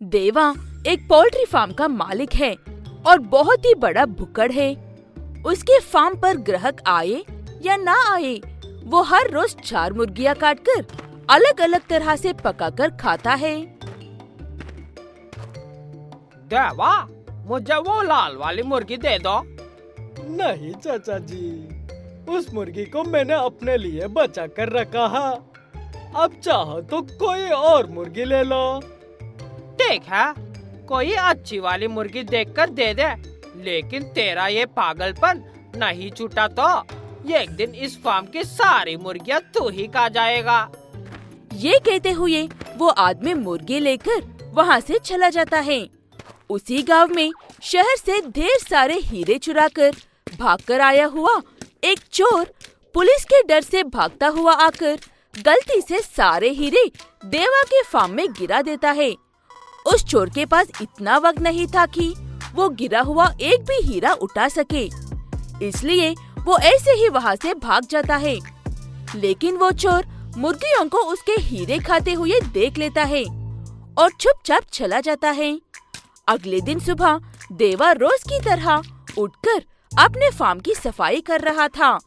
देवा एक poultry farm का मालिक है और बहुत ही बड़ा भुक्कड़ है। उसके फार्म पर ग्राहक आए या ना आए, वो हर रोज 4 मुर्गियाँ काटकर अलग अलग तरह से पकाकर खाता है। देवा, मुझे वो लाल वाली मुर्गी दे दो। नहीं चाचा जी, उस मुर्गी को मैंने अपने लिए बचा कर रखा है। अब चाहो तो कोई और मुर्गी ले लो। ठीक है, कोई अच्छी वाली मुर्गी देखकर दे दे, लेकिन तेरा ये पागलपन नहीं छूटा तो एक दिन इस फार्म की सारी मुर्गियाँ तू ही खा जाएगा। ये कहते हुए वो आदमी मुर्गी लेकर वहाँ से चला जाता है। उसी गांव में शहर से ढेर सारे हीरे चुराकर भागकर आया हुआ एक चोर पुलिस के डर से भागता हुआ आकर गलती से सारे हीरे देवा के फार्म में गिरा देता है। उस चोर के पास इतना वक्त नहीं था कि वो गिरा हुआ एक भी हीरा उठा सके, इसलिए वो ऐसे ही वहाँ से भाग जाता है। लेकिन वो चोर मुर्गियों को उसके हीरे खाते हुए देख लेता है और चुपचाप चला जाता है। अगले दिन सुबह देवा रोज की तरह उठकर अपने फार्म की सफाई कर रहा था।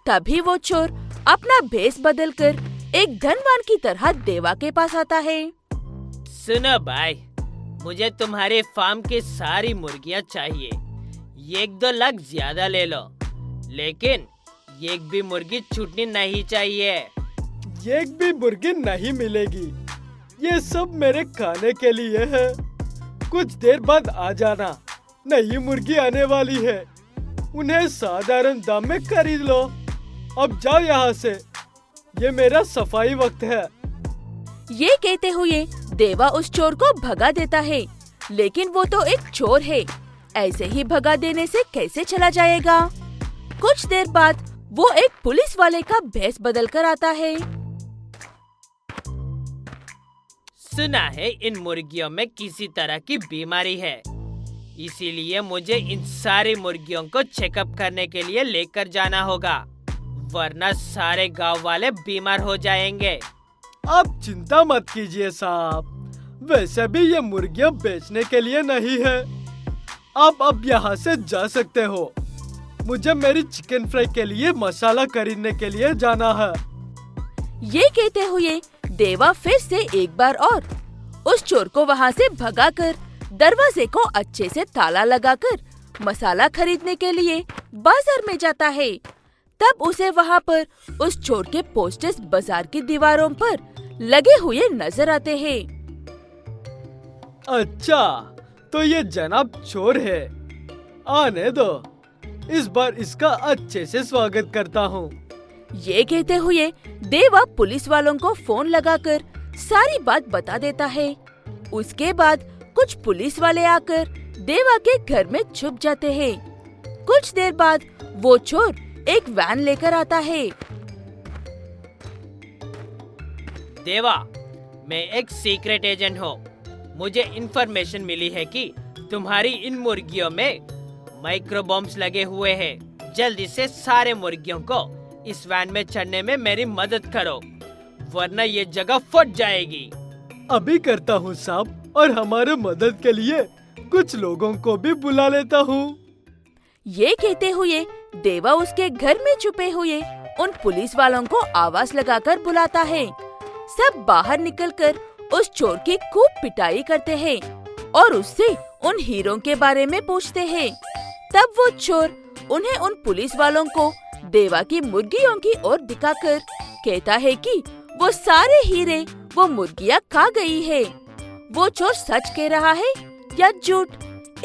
तभी वो चोर अपना भेष बदलकर एक धनवान की तरह देवा के पास आता है। सुनो भाई, मुझे तुम्हारे फार्म की सारी मुर्गियाँ चाहिए। 1-2 लाख ज्यादा ले लो, लेकिन एक भी मुर्गी छूटनी नहीं चाहिए। एक भी मुर्गी नहीं मिलेगी, ये सब मेरे खाने के लिए है। कुछ देर बाद आ जाना, नई मुर्गी आने वाली है, उन्हें साधारण दाम में खरीद लो। अब जाओ यहाँ से, ये मेरा सफाई वक्त है। ये कहते हुए देवा उस चोर को भगा देता है, लेकिन वो तो एक चोर है, ऐसे ही भगा देने से कैसे चला जाएगा। कुछ देर बाद वो एक पुलिस वाले का भेष बदल कर आता है। सुना है इन मुर्गियों में किसी तरह की बीमारी है, इसीलिए मुझे इन सारी मुर्गियों को चेकअप करने के लिए लेकर जाना होगा, वरना सारे गांव वाले बीमार हो जाएंगे। आप चिंता मत कीजिए साहब, वैसे भी ये मुर्गियाँ बेचने के लिए नहीं है। आप अब यहाँ से जा सकते हो। मुझे मेरी चिकन फ्राई के लिए मसाला खरीदने के लिए जाना है। ये कहते हुए देवा फिर से एक बार और उस चोर को वहाँ से भगाकर दरवाजे को अच्छे से ताला लगाकर मसाला खरीदने के लिए बाजार में जाता है। तब उसे वहाँ पर उस चोर के पोस्टर्स बाजार की दीवारों पर लगे हुए नजर आते हैं। अच्छा, तो ये जनाब चोर है, आने दो, इस बार इसका अच्छे से स्वागत करता हूँ। ये कहते हुए देवा पुलिस वालों को फोन लगाकर सारी बात बता देता है। उसके बाद कुछ पुलिस वाले आकर देवा के घर में छुप जाते हैं। कुछ देर बाद वो चोर एक वैन लेकर आता है। देवा, मैं एक सीक्रेट एजेंट हूँ। मुझे इन्फॉर्मेशन मिली है कि तुम्हारी इन मुर्गियों में माइक्रो बॉम्ब्स लगे हुए हैं। जल्दी से सारे मुर्गियों को इस वैन में चढ़ने में मेरी मदद करो, वरना ये जगह फट जाएगी। अभी करता हूँ साहब, और हमारे मदद के लिए कुछ लोगों को भी बुला लेता हूँ। ये कहते हुए देवा उसके घर में छुपे हुए उन पुलिस वालों को आवाज लगाकर बुलाता है। सब बाहर निकलकर उस चोर की खूब पिटाई करते हैं और उससे उन हीरों के बारे में पूछते हैं। तब वो चोर उन्हें उन पुलिस वालों को देवा की मुर्गियों की ओर दिखाकर कहता है कि वो सारे हीरे वो मुर्गियाँ खा गई है। वो चोर सच कह रहा है या झूठ,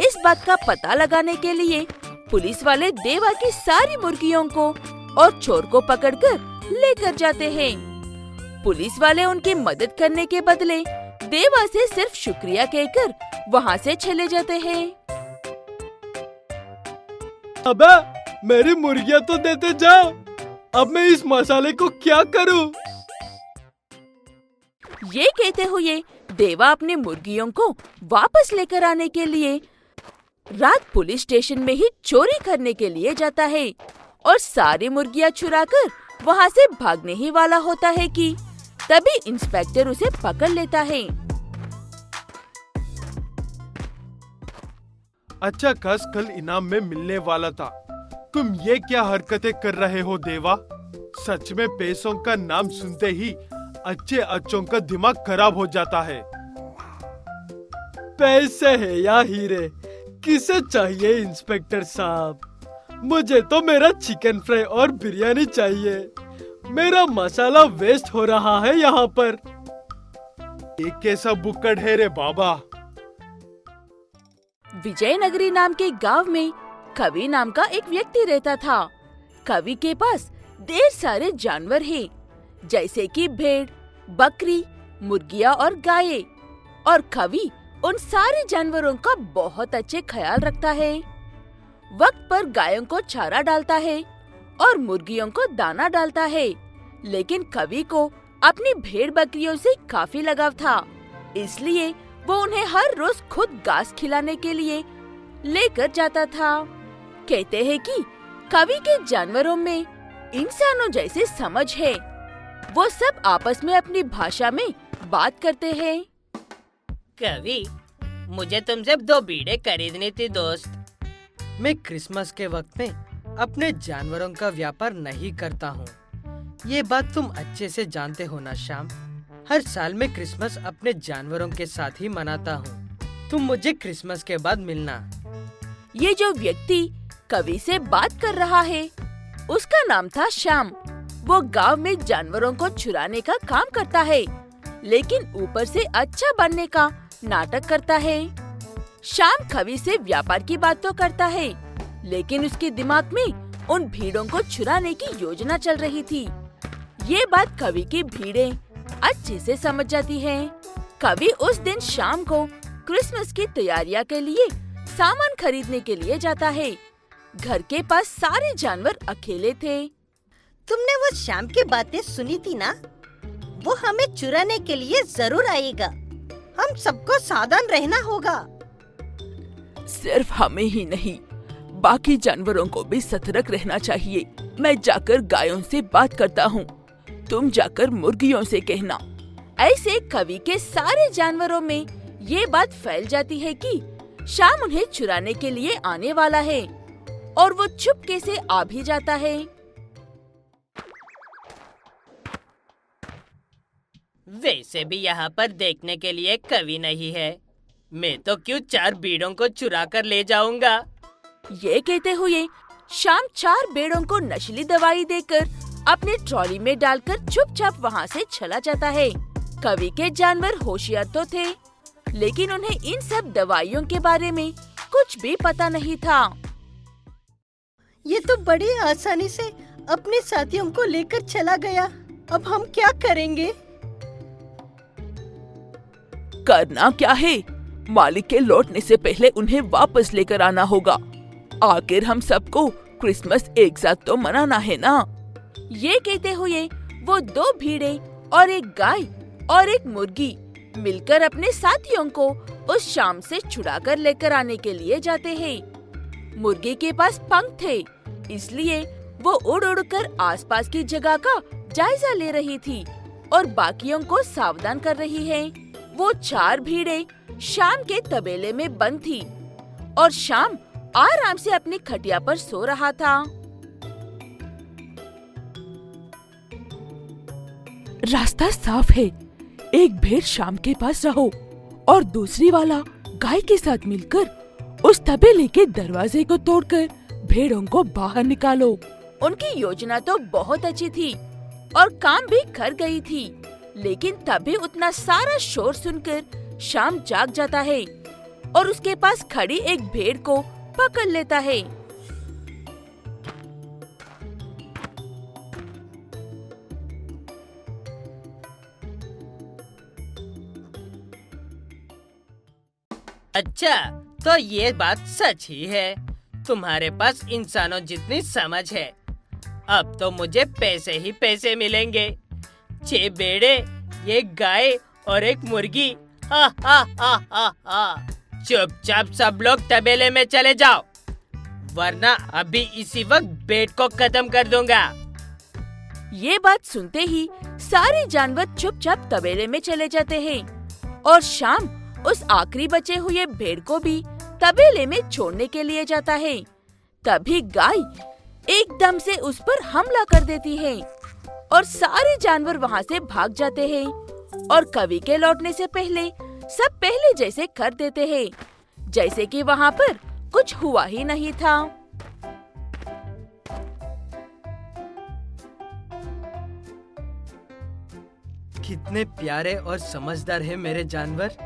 इस बात का पता लगाने के लिए पुलिस वाले देवा की सारी मुर्गियों को और चोर को पकड़कर लेकर जाते हैं। पुलिस वाले उनकी मदद करने के बदले देवा से सिर्फ शुक्रिया कहकर वहाँ से चले जाते हैं। अबे, मेरी मुर्गियाँ तो देते जाओ, अब मैं इस मसाले को क्या करूँ? ये कहते हुए देवा अपनी मुर्गियों को वापस लेकर आने के लिए रात पुलिस स्टेशन में ही चोरी करने के लिए जाता है और सारी मुर्गियाँ चुराकर वहाँ से भागने ही वाला होता है कि तभी इंस्पेक्टर उसे पकड़ लेता है। अच्छा खास कल इनाम में मिलने वाला था। तुम ये क्या हरकतें कर रहे हो देवा? सच में पैसों का नाम सुनते ही अच्छे अच्छों का दिमाग खराब हो जाता है। पैसे है या हीरे, किसे चाहिए इंस्पेक्टर साहब? मुझे तो मेरा चिकन फ्राई और बिरयानी चाहिए। मेरा मसाला वेस्ट हो रहा है यहाँ पर। ये कैसा बुक्कड़ है रे बाबा? विजयनगरी नाम के गांव में कवि नाम का एक व्यक्ति रहता था। कवि के पास ढेर सारे जानवर हैं, जैसे कि भेड़, बकरी, मुर्गियाँ और गायें। और कवि उन सारे जानवरों का बहुत अच्छे ख्याल रखता है। वक्त पर गायों को चारा डालता है और मुर्गियों को दाना डालता है। लेकिन कवि को अपनी भेड़ बकरियों से काफी लगाव था, इसलिए वो उन्हें हर रोज खुद घास खिलाने के लिए लेकर जाता था। कहते हैं कि कवि के जानवरों में इंसानों जैसी समझ है। वो सब आपस में अपनी भाषा में बात करते हैं। कवि, मुझे तुमसे 2 बीड़े खरीदनी थी दोस्त। मैं क्रिसमस के वक्त में अपने जानवरों का व्यापार नहीं करता हूँ। ये बात तुम अच्छे से जानते हो ना श्याम। हर साल मैं क्रिसमस अपने जानवरों के साथ ही मनाता हूँ। तुम मुझे क्रिसमस के बाद मिलना। ये जो व्यक्ति कवि से बात कर रहा है, उसका नाम था श्याम। वो गांव में जानवरों को चुराने का काम करता है, लेकिन ऊपर से अच्छा बनने का नाटक करता है। श्याम कवि से व्यापार की बात तो करता है, लेकिन उसके दिमाग में उन भीड़ों को चुराने की योजना चल रही थी। ये बात कवि की भीड़ें अच्छे से समझ जाती हैं। कवि उस दिन शाम को क्रिसमस की तैयारियां के लिए सामान खरीदने के लिए जाता है। घर के पास सारे जानवर अकेले थे। तुमने वो शाम की बातें सुनी थी ना? वो हमें चुराने के लिए जरूर आएगा। हम सबको सावधान रहना होगा। सिर्फ हमें ही नहीं, बाकी जानवरों को भी सतर्क रहना चाहिए। मैं जाकर गायों से बात करता हूँ, तुम जाकर मुर्गियों से कहना। ऐसे कवि के सारे जानवरों में ये बात फैल जाती है कि शाम उन्हें चुराने के लिए आने वाला है, और वो चुपके से आ भी जाता है। वैसे भी यहाँ पर देखने के लिए कवि नहीं है। मैं तो क्यों 4 बीड़ों को चुरा कर ले जाऊंगा। ये कहते हुए शाम 4 भेड़ों को नशीली दवाई देकर अपने ट्रॉली में डालकर चुपचाप वहाँ से चला जाता है। कवि के जानवर होशियार तो थे, लेकिन उन्हें इन सब दवाइयों के बारे में कुछ भी पता नहीं था। ये तो बड़ी आसानी से अपने साथियों को लेकर चला गया। अब हम क्या करेंगे? करना क्या है? मालिक के लौटने से पहले उन्हें वापस लेकर आना होगा। आखिर हम सबको क्रिसमस एक साथ तो मनाना है ना। ये कहते हुए वो 2 भीड़े और एक गाय और एक मुर्गी मिलकर अपने साथियों को उस शाम से छुड़ाकर लेकर आने के लिए जाते हैं। मुर्गी के पास पंख थे, इसलिए वो उड़ उड़ कर आसपास की जगह का जायजा ले रही थी और बाकियों को सावधान कर रही है। वो 4 भीड़े शाम के तबेले में बंद थी और शाम आराम से अपनी खटिया पर सो रहा था। रास्ता साफ है। एक भेड़ शाम के पास रहो और दूसरी वाला गाय के साथ मिलकर उस तबेले के दरवाजे को तोड़कर भेड़ों को बाहर निकालो। उनकी योजना तो बहुत अच्छी थी और काम भी कर गई थी, लेकिन तभी उतना सारा शोर सुनकर शाम जाग जाता है और उसके पास खड़ी एक भेड़ को पकड़ लेता है। अच्छा, तो ये बात सच ही है। तुम्हारे पास इंसानों जितनी समझ है। अब तो मुझे पैसे ही पैसे मिलेंगे। 6 भेड़े, 1 गाय और 1 मुर्गी। हा हा हा हा हा। चुपचाप सब लोग तबेले में चले जाओ, वरना अभी इसी वक्त भेड़ को खत्म कर दूंगा। ये बात सुनते ही सारे जानवर चुपचाप तबेले में चले जाते हैं और शाम उस आखिरी बचे हुए भेड़ को भी तबेले में छोड़ने के लिए जाता है। तभी गाय एकदम से उस पर हमला कर देती है और सारे जानवर वहाँ से भाग जाते हैं और कवि के लौटने से पहले सब पहले जैसे कर देते हैं, जैसे कि वहाँ पर कुछ हुआ ही नहीं था। कितने प्यारे और समझदार है मेरे जानवर।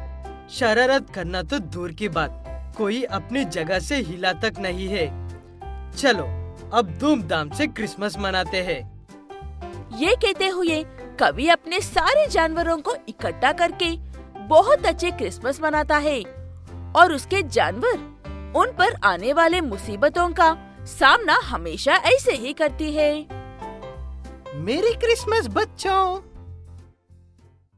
शरारत करना तो दूर की बात, कोई अपनी जगह से हिला तक नहीं है। चलो अब धूमधाम से क्रिसमस मनाते हैं। ये कहते हुए कवि अपने सारे जानवरों को इकट्ठा करके बहुत अच्छे क्रिसमस मनाता है और उसके जानवर उन पर आने वाले मुसीबतों का सामना हमेशा ऐसे ही करती है। मेरी क्रिसमस बच्चों।